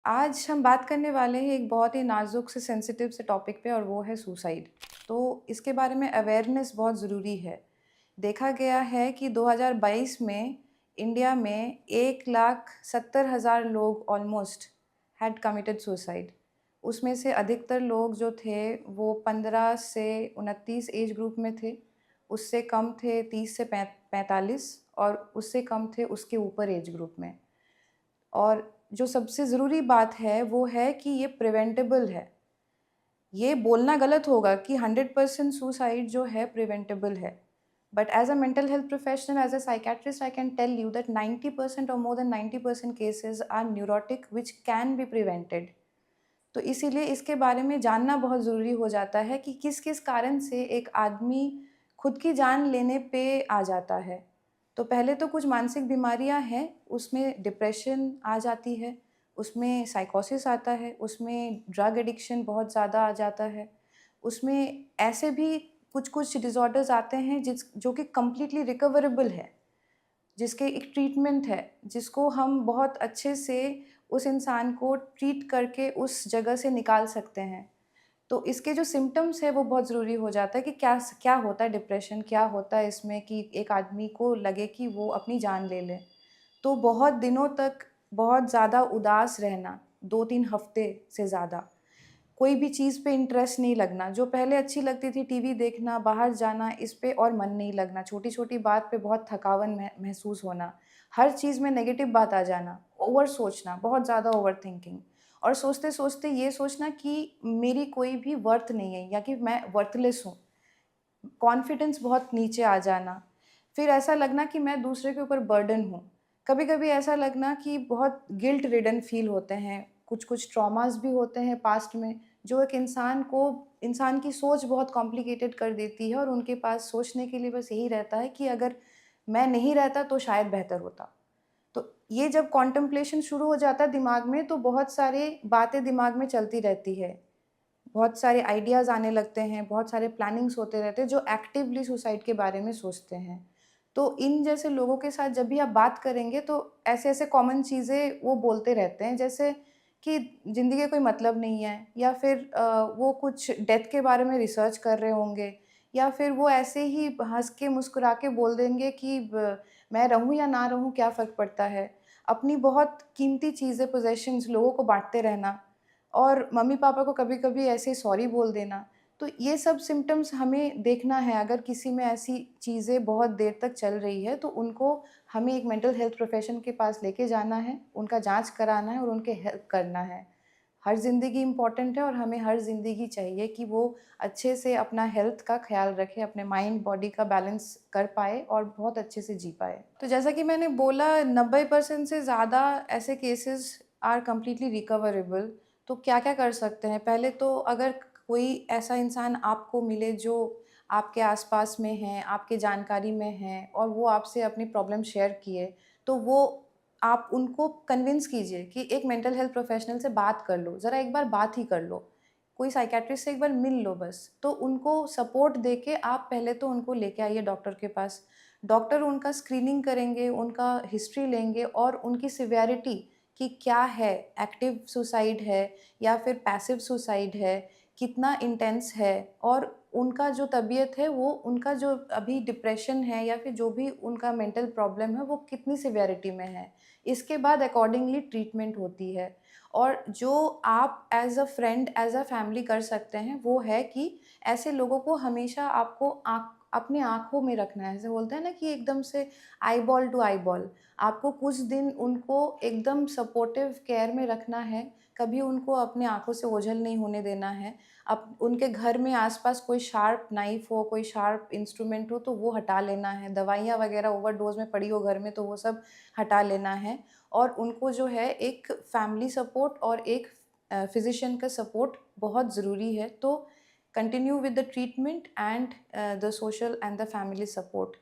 आज हम बात करने वाले हैं एक बहुत ही नाजुक से सेंसिटिव से टॉपिक पे और वो है सुसाइड। तो इसके बारे में अवेयरनेस बहुत ज़रूरी है। देखा गया है कि 2022 में इंडिया में 1,70,000 लोग ऑलमोस्ट हैड कमिटेड सुसाइड। उसमें से अधिकतर लोग जो थे वो 15 से 29 एज ग्रुप में थे, उससे कम थे 30 से 45 और उससे कम थे उसके ऊपर एज ग्रुप में। और जो सबसे ज़रूरी बात है वो है कि ये प्रिवेंटेबल है। ये बोलना गलत होगा कि 100% सुसाइड जो है प्रिवेंटेबल है। But as a mental health professional, as a psychiatrist, I can tell you that 90% और more than 90% cases are neurotic which can be prevented. तो इसीलिए इसके बारे में जानना बहुत ज़रूरी हो जाता है कि किस किस कारण से एक आदमी खुद की जान लेने पे आ जाता है। तो पहले तो कुछ मानसिक बीमारियां हैं, उसमें डिप्रेशन आ जाती है, उसमें साइकोसिस आता है, उसमें ड्रग एडिक्शन बहुत ज़्यादा आ जाता है, उसमें ऐसे भी कुछ कुछ डिसऑर्डर्स आते हैं जो कि कम्प्लीटली रिकवरेबल है, जिसके एक ट्रीटमेंट है, जिसको हम बहुत अच्छे से उस इंसान को ट्रीट करके उस जगह से निकाल सकते हैं। तो इसके जो सिम्पटम्स है वो बहुत ज़रूरी हो जाता है कि क्या क्या होता है डिप्रेशन, क्या होता है इसमें कि एक आदमी को लगे कि वो अपनी जान ले ले। तो बहुत दिनों तक बहुत ज़्यादा उदास रहना, 2-3 हफ्ते से ज़्यादा, कोई भी चीज़ पे इंटरेस्ट नहीं लगना, जो पहले अच्छी लगती थी टीवी देखना, बाहर जाना, इस पे और मन नहीं लगना, छोटी-छोटी बात पे बहुत थकावन महसूस होना, हर चीज़ में नेगेटिव बात आ जाना, ओवर सोचना, बहुत ज़्यादा ओवरथिंकिंग और सोचते-सोचते ये सोचना कि मेरी कोई भी वर्थ नहीं है या कि मैं वर्थलेस हूँ। कॉन्फिडेंस बहुत नीचे आ जाना, फिर ऐसा लगना कि मैं दूसरे के ऊपर बर्डन हूँ। कभी-कभी ऐसा लगना कि बहुत गिल्ट रिडन फ़ील होते हैं, कुछ-कुछ ट्रॉमास भी होते हैं पास्ट में, जो एक इंसान की सोच बहुत कॉम्प्लिकेटेड कर देती है और उनके पास सोचने के लिए बस यही रहता है कि अगर मैं नहीं रहता तो शायद बेहतर होता। तो ये जब कॉन्टेम्प्लेशन शुरू हो जाता है दिमाग में, तो बहुत सारी बातें दिमाग में चलती रहती है। बहुत सारे आइडियाज़ आने लगते हैं, बहुत सारे प्लानिंग्स होते रहते हैं जो एक्टिवली सुसाइड के बारे में सोचते हैं। तो इन जैसे लोगों के साथ जब भी आप बात करेंगे तो ऐसे-ऐसे कॉमन चीज़ें वो बोलते रहते हैं, जैसे कि ज़िंदगी का कोई मतलब नहीं है, या फिर वो कुछ डेथ के बारे में रिसर्च कर रहे होंगे, या फिर वो ऐसे ही हँस के मुस्कुरा के बोल देंगे कि ब मैं रहूँ या ना रहूँ क्या फ़र्क पड़ता है। अपनी बहुत कीमती चीज़ें, पोज़ेशंस लोगों को बाँटते रहना और मम्मी-पापा को कभी-कभी ऐसे सॉरी बोल देना। तो ये सब सिम्पटम्स हमें देखना है, अगर किसी में ऐसी चीज़ें बहुत देर तक चल रही है, तो उनको हमें एक मेंटल हेल्थ प्रोफ़ेशन के पास लेके जाना है, उनका जाँच कराना है और उनके हेल्प करना है। हर ज़िंदगी इम्पॉर्टेंट है और हमें हर ज़िंदगी चाहिए कि वो अच्छे से अपना हेल्थ का ख़्याल रखे, अपने माइंड, बॉडी का बैलेंस कर पाए और बहुत अच्छे से जी पाए। तो जैसा कि मैंने बोला, 90% से ज़्यादा ऐसे केसेज़ आर कंप्लीटली रिकवरेबल। तो क्या-क्या कर सकते हैं? पहले तो अगर कोई ऐसा इंसान आपको मिले जो आपके आस-पास में है, आपके जानकारी में है और वो आपसे अपनी प्रॉब्लम शेयर किए, तो वो आप उनको कन्विंस कीजिए कि एक मेंटल हेल्थ प्रोफ़ेशनल से बात कर लो, ज़रा एक बार बात ही कर लो। कोई साइकियाट्रिस्ट से एक बार मिल लो बस। तो उनको सपोर्ट देके आप पहले तो उनको लेके आइए डॉक्टर के पास। डॉक्टर उनका स्क्रीनिंग करेंगे, उनका हिस्ट्री लेंगे और उनकी सिवियरिटी कि क्या है, एक्टिव सुसाइड है या फिर पैसिव सुसाइड है, कितना इंटेंस है और उनका जो तबीयत है, वो उनका जो अभी डिप्रेशन है या फिर जो भी उनका मेंटल प्रॉब्लम है, वो कितनी सिवियरिटी में है। इसके बाद अकॉर्डिंगली ट्रीटमेंट होती है। और जो आप as a friend, as a family कर सकते हैं, वो है कि ऐसे लोगों को हमेशा आपको अपनी आँखों में रखना है। ऐसे बोलते हैं ना कि एकदम से eyeball to eyeball. आपको कुछ दिन उनको एकदम सपोर्टिव केयर में रखना है, कभी उनको अपनी आँखों से ओझल नहीं होने देना है। उनके घर में आस-पास कोई शार्प नाइफ़ हो, कोई शार्प इंस्ट्रूमेंट हो तो वो हटा लेना है। दवाइयाँ वग़ैरह ओवरडोज़ में पड़ी हो घर में तो वो सब हटा लेना है और उनको जो है एक फैमिली सपोर्ट और एक फ़िज़िशियन का सपोर्ट बहुत ज़रूरी है। तो continue with the treatment and the social and the family support.